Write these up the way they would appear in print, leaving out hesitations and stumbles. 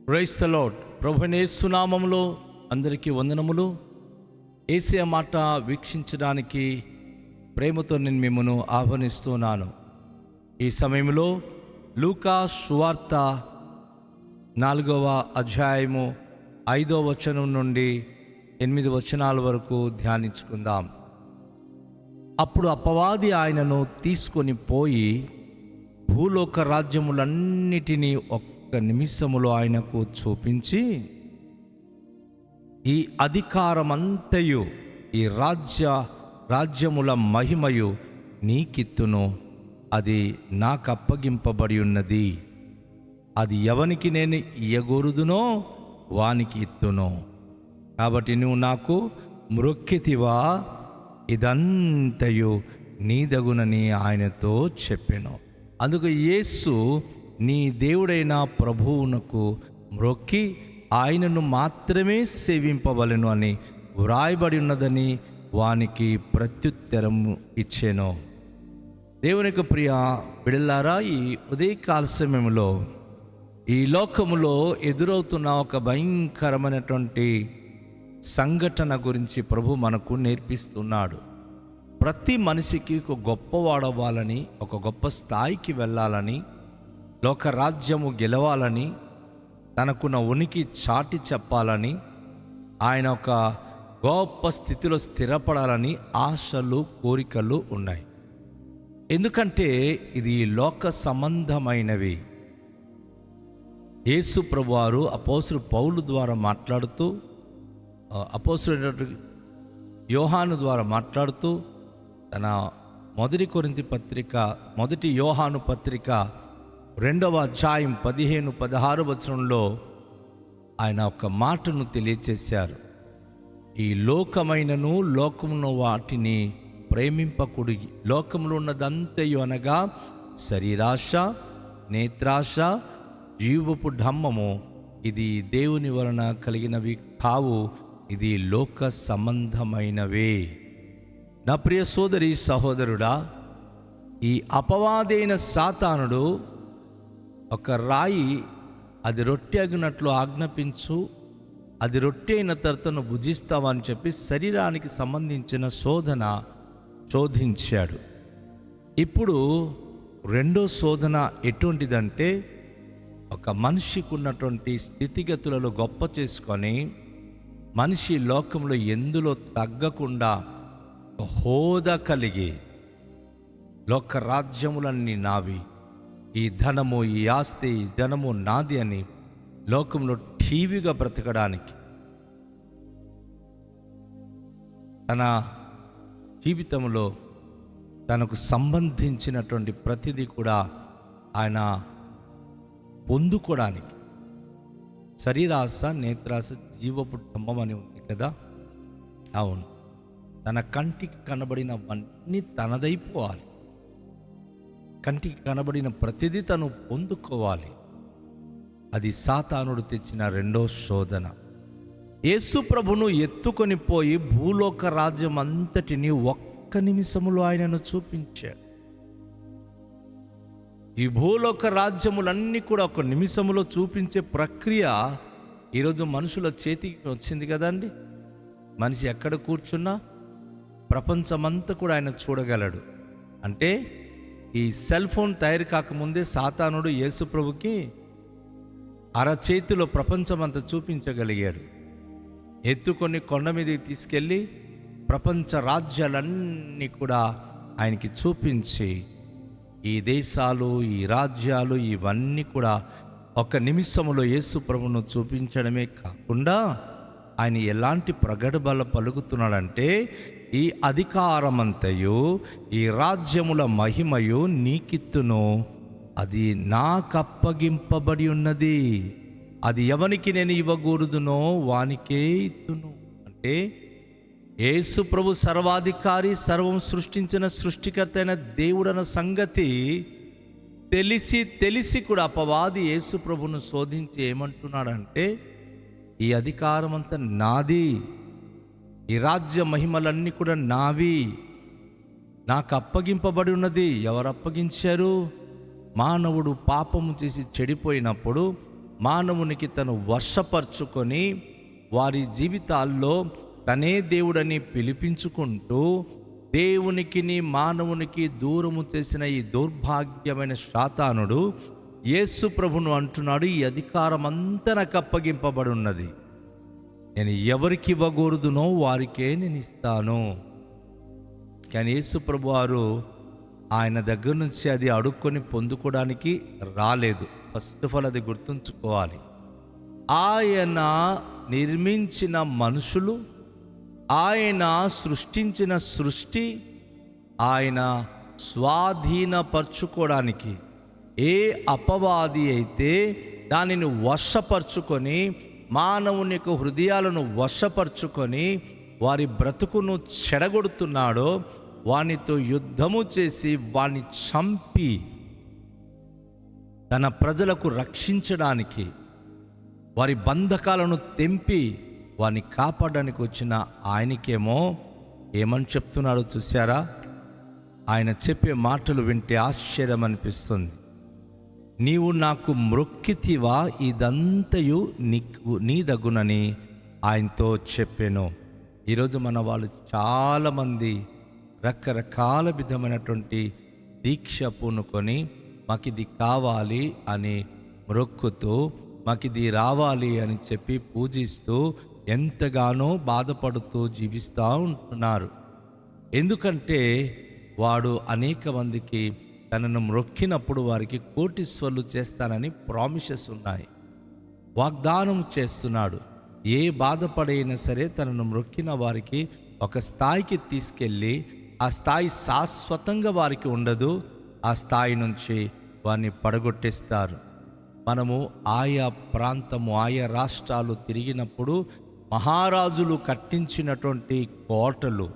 Praise the lord. ప్రభువైన యేసు నామములో అందరికీ వందనములు. యేసయ్య మాట వీక్షించడానికి ప్రేమతో నేను మిమ్మల్ని ఆహ్వానిస్తున్నాను. ఈ సమయంలో లూకా సువార్త 4వ అధ్యాయము 5వ వచనం నుండి 8 వచనాల వరకు ధ్యానించుకుందాం. అప్పుడు అపవాది ఆయనను తీసుకొని పోయి భూలోక రాజ్యములన్నిటినీ ఒక్క నిమిషములో ఆయనకు చూపించి, ఈ అధికారమంతయు ఈ రాజ్యముల మహిమయు నీకిత్తును, అది నాకు అప్పగింపబడి ఉన్నది. అది ఎవనికి నేను ఇయ్యగోరుదునో వానికి ఇత్తును. కాబట్టి నువ్వు నాకు మ్రొక్కితివా, ఇదంతయు నీదగునని ఆయనతో చెప్పెను. అందుకు యేసు నీ దేవుడైన ప్రభువునకు మ్రొక్కి ఆయనను మాత్రమే సేవింపవలెను అని వ్రాయబడి ఉన్నదని వానికి ప్రత్యుత్తరము ఇచ్చెను. దేవునికి ప్రియ బిడ్డలారా, ఈ ఉదయకాల సమయంలో ఈ లోకములో ఎదురవుతున్న ఒక భయంకరమైనటువంటి సంఘటన గురించి ప్రభు మనకు నేర్పిస్తున్నాడు. ప్రతి మనిషికి ఒక గొప్పవాడవ్వాలని, ఒక గొప్ప స్థాయికి వెళ్ళాలని, లోకరాజ్యము గెలవాలని, తనకున్న ఉనికి చాటి చెప్పాలని, ఆయన ఒక గొప్ప స్థితిలో స్థిరపడాలని ఆశలు, కోరికలు ఉన్నాయి. ఎందుకంటే ఇది లోక సంబంధమైనవి. యేసు ప్రభువారు అపోస్తలుడు పౌలు ద్వారా మాట్లాడుతూ, అపోస్తలుడు యోహాను ద్వారా మాట్లాడుతూ, తన మొదటి యోహాను పత్రిక 2వ అధ్యాయం 15-16 వచనంలో ఆయన ఒక మాటను తెలియచేశారు. ఈ లోకమైనను లోకమును వాటిని ప్రేమింపకుడి. లోకములో ఉన్నదంతయు అనగా శరీరాశ, నేత్రాశ, జీవపు ఢమ్మము, ఇది దేవుని వలన కలిగినవి కావు, ఇది లోక సంబంధమైనవే. నా ప్రియ సోదరి సహోదరుడా, ఈ అపవాదైన సాతానుడు ఒక రాయి అది రొట్టె అగినట్లు ఆజ్ఞాపించు, అది రొట్టె అయిన తర్వాత నువ్వు భుజిస్తావని చెప్పి శరీరానికి సంబంధించిన శోధించాడు. ఇప్పుడు రెండో శోధన ఎటువంటిదంటే, ఒక మనిషికి ఉన్నటువంటి స్థితిగతులలో గొప్ప చేసుకొని మనిషి లోకంలో ఎందులో తగ్గకుండా హోదా కలిగి, లోక రాజ్యములన్నీ నావి, ఈ ధనము, ఈ ఆస్తి, ఈ జనము నాది అని లోకంలో ఠీవిగా బ్రతకడానికి, తన జీవితంలో తనకు సంబంధించినటువంటి ప్రతిదీ కూడా ఆయన పొందుకోవడానికి, శరీరాశ, నేత్రాశ, జీవపు డంబం అని ఉంది కదా. అవును, తన కంటికి కనబడినవన్నీ తనదైపోవాలి. కంటికి కనబడిన ప్రతిదీ తను పొందుకోవాలి. అది సాతానుడు తెచ్చిన రెండో శోధన. యేసు ప్రభును ఎత్తుకొని పోయి భూలోక రాజ్యం అంతటిని ఒక్క నిమిషములో ఆయనను చూపించాడు. ఈ భూలోక రాజ్యములన్నీ కూడా ఒక నిమిషములో చూపించే ప్రక్రియ ఈరోజు మనుషుల చేతికి వచ్చింది కదండి. మనిషి ఎక్కడ కూర్చున్నా ప్రపంచమంతా కూడా ఆయన చూడగలడు. అంటే ఈ సెల్ ఫోన్ తయారు కాకముందే సాతానుడు యేసు ప్రభుకి అరచేతిలో ప్రపంచమంతా చూపించగలిగాడు. ఎత్తుకొని కొండ మీదకి తీసుకెళ్ళి ప్రపంచ రాజ్యాలన్నీ కూడా ఆయనకి చూపించి, ఈ దేశాలు, ఈ రాజ్యాలు, ఇవన్నీ కూడా ఒక నిమిషంలో యేసు ప్రభును చూపించడమే కాకుండా ఆయన ఎలాంటి ప్రగడబల పలుకుతున్నాడంటే, ఈ అధికారమంతయు ఈ రాజ్యముల మహిమయు నీకిత్తును, అది నాకప్పగింపబడి ఉన్నది. అది ఎవనికి నేను ఇవ్వకూడదునో వానికే ఇత్తును. అంటే యేసు ప్రభు సర్వాధికారి, సర్వం సృష్టించిన సృష్టికర్త అయిన దేవుడన్న సంగతి తెలిసి కూడా అపవాది యేసు ప్రభును శోధించి ఏమంటున్నాడంటే, ఈ అధికారం అంతా నాది, ఈ రాజ్య మహిమలన్నీ కూడా నావి, నాకు అప్పగింపబడి ఉన్నది. ఎవరు అప్పగించారు? మానవుడు పాపము చేసి చెడిపోయినప్పుడు మానవునికి తను వశపరుచుకొని వారి జీవితాల్లో తనే దేవుడని పిలిపించుకుంటూ దేవునికి మానవునికి దూరము చేసిన ఈ దౌర్భాగ్యమైన సాతానుడు యేసు ప్రభును అంటున్నాడు, ఈ అధికారం అంతా నాకు అప్పగింపబడి ఉన్నది, నేను ఎవరికి ఇవ్వకూడదునో వారికే నేను ఇస్తాను. కానీ యేసు ప్రభు వారు ఆయన దగ్గర నుంచి అది అడుక్కొని పొందుకోవడానికి రాలేదు. ఫస్ట్ ఆఫ్ ఆల్ అది గుర్తుంచుకోవాలి. ఆయన నిర్మించిన మనుషులు, ఆయన సృష్టించిన సృష్టి ఆయన స్వాధీనపరచుకోవడానికి ఏ అపవాది అయితే దానిని వశపరుచుకొని మానవుని యొక్క హృదయాలను వశపరుచుకొని వారి బ్రతుకును చెడగొడుతున్నాడో వానితో యుద్ధము చేసి వాణ్ణి చంపి తన ప్రజలకు రక్షించడానికి, వారి బంధకాలను తెంపి వారిని కాపాడడానికి వచ్చిన ఆయనకేమో ఏమని చెప్తున్నాడో చూసారా? ఆయన చెప్పే మాటలు వింటే ఆశ్చర్యం అనిపిస్తుంది. నీవు నాకు మ్రొక్కితివా, ఇదంతయు నీ దగునని ఆయనతో చెప్పాను. ఈరోజు మన వాళ్ళు చాలామంది రకరకాల విధమైనటువంటి దీక్ష పూనుకొని మాకిది కావాలి అని మ్రొక్కుతూ, మాకిది రావాలి అని చెప్పి పూజిస్తూ ఎంతగానో బాధపడుతూ జీవిస్తూ ఉంటున్నారు. ఎందుకంటే వాడు అనేక మందికి తనను మ్రొక్కినప్పుడు వారికి కోటీశ్వర్లు చేస్తానని ప్రామిసెస్ ఉన్నాయి, వాగ్దానం చేస్తున్నాడు. ఏ బాధపడైనా సరే తనను మ్రొక్కిన వారికి ఒక స్థాయికి తీసుకెళ్ళి ఆ స్థాయి శాశ్వతంగా వారికి ఉండదు, ఆ స్థాయి నుంచి వారిని పడగొట్టేస్తారు. మనము ఆయా ప్రాంతము, ఆయా రాష్ట్రాలు తిరిగినప్పుడు మహారాజులు కట్టించినటువంటి కోటలు,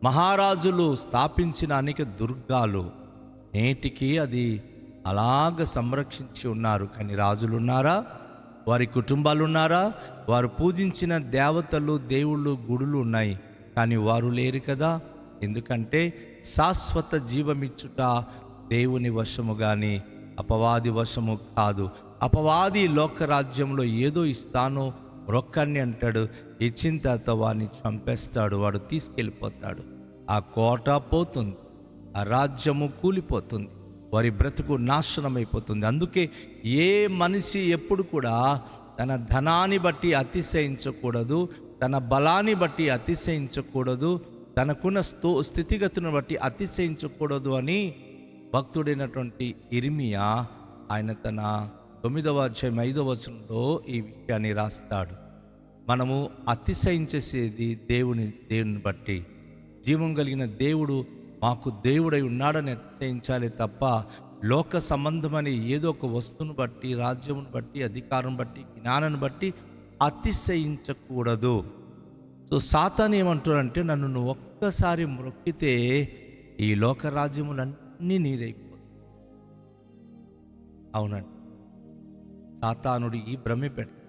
మహారాజులు స్థాపించిన అనేక దుర్గాలు నేటికి అది అలాగ సంరక్షించి ఉన్నారు. కానీ రాజులు ఉన్నారా? వారి కుటుంబాలు ఉన్నారా? వారు పూజించిన దేవతలు, దేవుళ్ళు, గుడులు ఉన్నాయి, కానీ వారు లేరు కదా. ఎందుకంటే శాశ్వత జీవమిచ్చుట దేవుని వశము కానీ అపవాది వశము కాదు. అపవాది లోకరాజ్యంలో ఏదో ఇస్తానో రొక్కన్ని అంటాడు, ఇచ్చిన తర్వాత వాడిని చంపేస్తాడు, వాడు తీసుకెళ్ళిపోతాడు. ఆ కోట పోతుంది, ఆ రాజ్యము కూలిపోతుంది, వారి బ్రతుకు నాశనమైపోతుంది. అందుకే ఏ మనిషి ఎప్పుడు కూడా తన ధనాన్ని బట్టి అతిశయించకూడదు, తన బలాన్ని బట్టి అతిశయించకూడదు, తనకున్న స్థితిగతులను బట్టి అతిశయించకూడదు అని భక్తుడైనటువంటి ఇర్మియా ఆయన తన 9వ అధ్యాయం 5వ వచనంలో ఈ విషయాన్ని రాస్తాడు. మనము అతిశయించేసేది దేవుని బట్టి. జీవం కలిగిన దేవుడు మాకు దేవుడై ఉన్నాడని అతిశయించాలి తప్ప లోక సంబంధమని ఏదో ఒక వస్తువును బట్టి, రాజ్యమును బట్టి, అధికారం బట్టి, జ్ఞానాన్ని బట్టి అతిశయించకూడదు. సో సాతాను ఏమంటాడంటే, నన్ను నువ్వు ఒక్కసారి మ్రొక్కితే ఈ లోక రాజ్యములన్నీ నీదైపోతాయి. అవునండి, సాతానుడు ఈ భ్రమ పెడతాడు.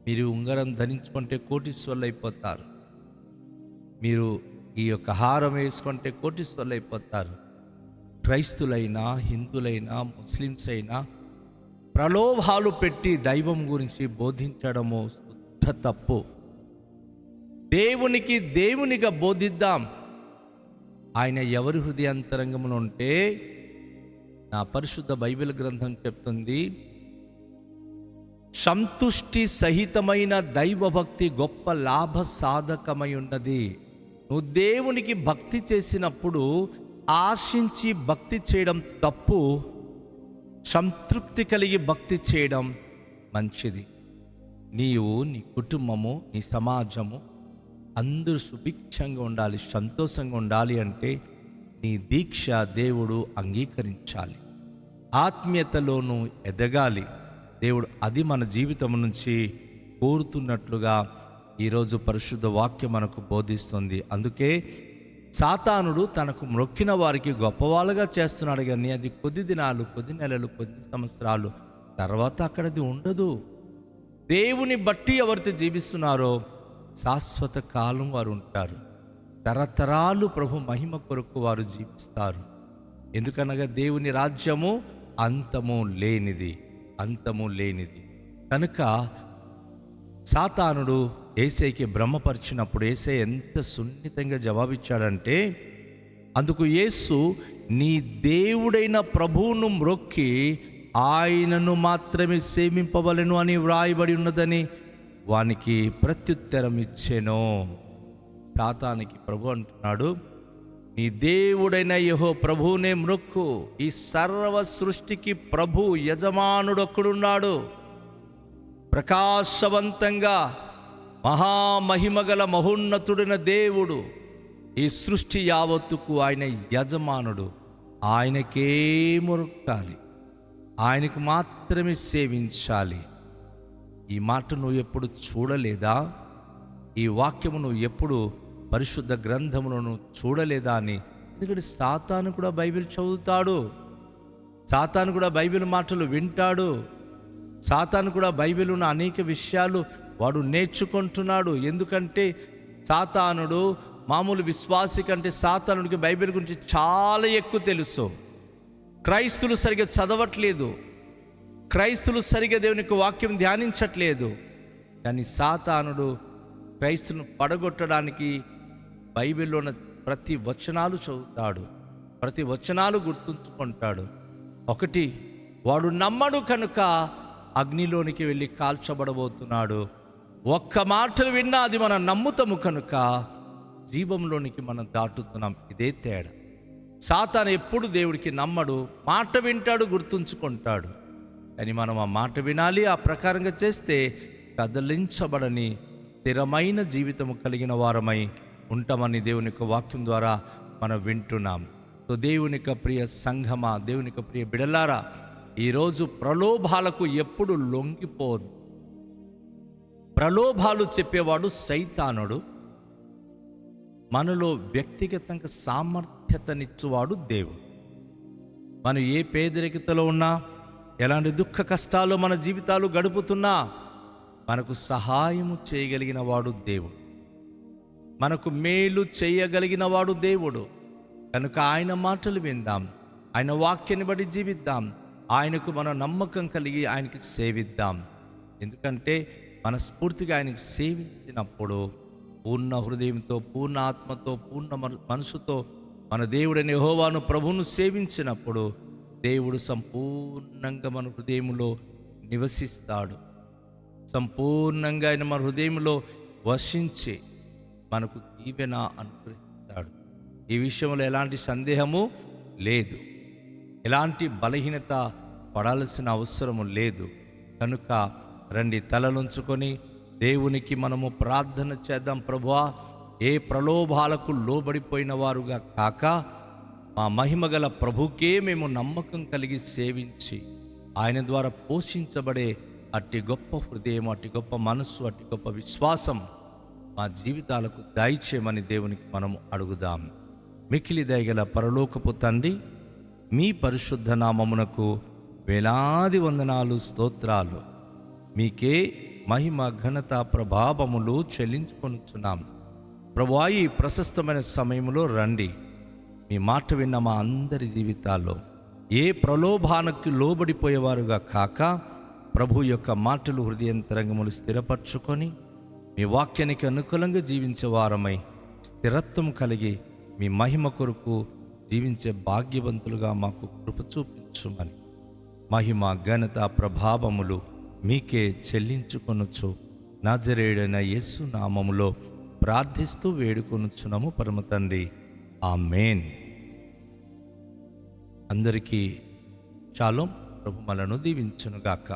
మీరు ఉంగరం ధరించుకుంటే కోటీశ్వర్లు అయిపోతారు, మీరు ఈ యొక్క హారం వేసుకుంటే కోటీశ్వర్లు అయిపోతారు. క్రైస్తులైనా, హిందువులైనా, ముస్లిమ్స్ అయినా ప్రలోభాలు పెట్టి దైవం గురించి బోధించడము శుద్ధ తప్పు. దేవునిగా బోధిద్దాం. ఆయన ఎవరి హృదయాంతరంగంలో ఉంటే, నా పరిశుద్ధ బైబిల్ గ్రంథం చెప్తుంది, సంతుష్టి సహితమైన దైవభక్తి గొప్ప లాభ సాధకమై ఉన్నది. నువ్వు దేవునికి భక్తి చేసినప్పుడు ఆశించి భక్తి చేయడం తప్పు, సంతృప్తి కలిగి భక్తి చేయడం మంచిది. నీవు, నీ కుటుంబము, నీ సమాజము అందరూ సుభిక్షంగా ఉండాలి, సంతోషంగా ఉండాలి అంటే నీ దీక్ష దేవుడు అంగీకరించాలి. ఆత్మీయతలోనూ ఎదగాలి. దేవుడు అది మన జీవితం నుంచి కోరుతున్నట్లుగా ఈరోజు పరిశుద్ధ వాక్యం మనకు బోధిస్తుంది. అందుకే సాతానుడు తనకు మ్రొక్కిన వారికి గొప్పవాళ్ళుగా చేస్తున్నాడు, కానీ అది కొద్ది దినాలు, కొద్ది నెలలు, కొద్ది సంవత్సరాలు తర్వాత అక్కడది ఉండదు. దేవుని బట్టి ఎవరైతే జీవిస్తున్నారో శాశ్వత కాలం వారు ఉంటారు. తరతరాలు ప్రభు మహిమ కొరకు వారు జీవిస్తారు. ఎందుకనగా దేవుని రాజ్యము అంతము లేనిది. అంతము లేనిది. కనుక సాతానుడు యేసయ్యకి భ్రమపరిచినప్పుడు యేసయ్య ఎంత సున్నితంగా జవాబిచ్చాడంటే, అందుకు యేసు నీ దేవుడైన ప్రభువును మ్రొక్కి ఆయనను మాత్రమే సేవింపవలెను అని వ్రాయబడి ఉన్నదని వానికి ప్రత్యుత్తరం ఇచ్చెను. సాతానికి ప్రభు అంటున్నాడు, నీ దేవుడైన యెహోవా ప్రభువునే మ్రొక్కు. ఈ సర్వ సృష్టికి ప్రభు యజమానుడు ఒక్కడున్నాడు. ప్రకాశవంతంగా మహామహిమగల మహోన్నతుడైన దేవుడు, ఈ సృష్టి యావత్తుకు ఆయన యజమానుడు. ఆయనకే మొరకాలి, ఆయనకు మాత్రమే సేవించాలి. ఈ మాట నువ్వు ఎప్పుడు చూడలేదా? ఈ వాక్యము నువ్వు ఎప్పుడు పరిశుద్ధ గ్రంథములను చూడలేదా అని. ఎందుకంటే సాతాను కూడా బైబిల్ చదువుతాడు, సాతాను కూడా బైబిల్ మాటలు వింటాడు, సాతాను కూడా బైబిల్ ఉన్న అనేక విషయాలు వాడు నేర్చుకుంటున్నాడు. ఎందుకంటే సాతానుడు మామూలు విశ్వాసి కంటే సాతానుడికి బైబిల్ గురించి చాలా ఎక్కువ తెలుసు. క్రైస్తులు సరిగా చదవట్లేదు, క్రైస్తులు సరిగా దేవునికి వాక్యం ధ్యానించట్లేదు. కానీ సాతానుడు క్రైస్తులను పడగొట్టడానికి బైబిల్లో ఉన్న ప్రతి వచనాలు చదువుతాడు, ప్రతి వచనాలు గుర్తుంచుకుంటాడు. ఒకటి, వాడు నమ్మడు కనుక అగ్నిలోనికి వెళ్ళి కాల్చబడబోతున్నాడు. ఒక్క మాటలు విన్నా అది మనం నమ్ముతాము కనుక జీవంలోనికి మనం దాటుతున్నాం. ఇదే తేడా. సాతాను ఎప్పుడు దేవుడికి నమ్మడు, మాట వింటాడు, గుర్తుంచుకుంటాడు. కానీ మనం ఆ మాట వినాలి, ఆ ప్రకారంగా చేస్తే కదలించబడని స్థిరమైన జీవితం కలిగిన వారమై ఉంటామని దేవుని యొక్క వాక్యం ద్వారా మనం వింటున్నాం. సో దేవుని యొక్క ప్రియ సంఘమా, దేవుని యొక్క ప్రియ బిడలారా, ఈరోజు ప్రలోభాలకు ఎప్పుడు లొంగిపోవద్దు. ప్రలోభాలు చెప్పేవాడు సైతానుడు. మనలో వ్యక్తిగతంగా సామర్థ్యతనిచ్చువాడు దేవుడు. మనం ఏ పేదరికతలో ఉన్నా, ఎలాంటి దుఃఖ కష్టాలు మన జీవితాలు గడుపుతున్నా, మనకు సహాయము చేయగలిగిన వాడు దేవుడు, మనకు మేలు చేయగలిగిన వాడు దేవుడు. కనుక ఆయన మాటలు విందాం, ఆయన వాక్యాన్ని బట్టి జీవిద్దాం, ఆయనకు మన నమ్మకం కలిగి ఆయనకి సేవిద్దాం. ఎందుకంటే మనస్ఫూర్తిగా ఆయనకి సేవించినప్పుడు పూర్ణ హృదయంతో, పూర్ణ ఆత్మతో, పూర్ణ మనసుతో మన దేవుడైన యెహోవాను ప్రభువును సేవించినప్పుడు దేవుడు సంపూర్ణంగా మన హృదయంలో నివసిస్తాడు. సంపూర్ణంగా ఆయన మన హృదయంలో వసించి మనకు దీవెన అనుగ్రహిస్తాడు. ఈ విషయంలో ఎలాంటి సందేహము లేదు, ఎలాంటి బలహీనత పడాల్సిన అవసరము లేదు. కనుక రండి, తలలుంచుకొని దేవునికి మనము ప్రార్థన చేద్దాం. ప్రభువా, ఏ ప్రలోభాలకు లోబడిపోయిన వారుగా కాక మా మహిమగల ప్రభుకే మేము నమ్మకం కలిగి సేవించి ఆయన ద్వారా పోషించబడే అట్టి గొప్ప హృదయం, అట్టి గొప్ప మనస్సు, అట్టి గొప్ప విశ్వాసం మా జీవితాలకు దయచేయమని దేవునికి మనము అడుగుదాం. మిక్కిలి దయగల పరలోకపు తండ్రి, మీ పరిశుద్ధ నామమునకు వేలాది వందనాలు, స్తోత్రాలు. మీకే మహిమ, ఘనత, ప్రభావములు చెల్లించుకొనుచున్నాం. ప్రభువా, ఈ ప్రశస్తమైన సమయంలో రండి, మీ మాట విన్న మా అందరి జీవితాల్లో ఏ ప్రలోభానికి లోబడిపోయేవారుగా కాక ప్రభు యొక్క మాటలు హృదయంతరంగములు స్థిరపరచుకొని మీ వాక్యానికి అనుకూలంగా జీవించే వారమై స్థిరత్వం కలిగి మీ మహిమ కొరకు జీవించే భాగ్యవంతులుగా మాకు కృప చూపించుమని మహిమ, ఘనత, ప్రభావములు మీకే చెల్లించుకొనుచు నజరేయుడైన యేసు నామములో ప్రార్థిస్తూ వేడుకొనుచున్నాము పరమ తండ్రి. ఆమేన్. అందరికీ షాలోం. ప్రభు మనను దీవించునుగాక.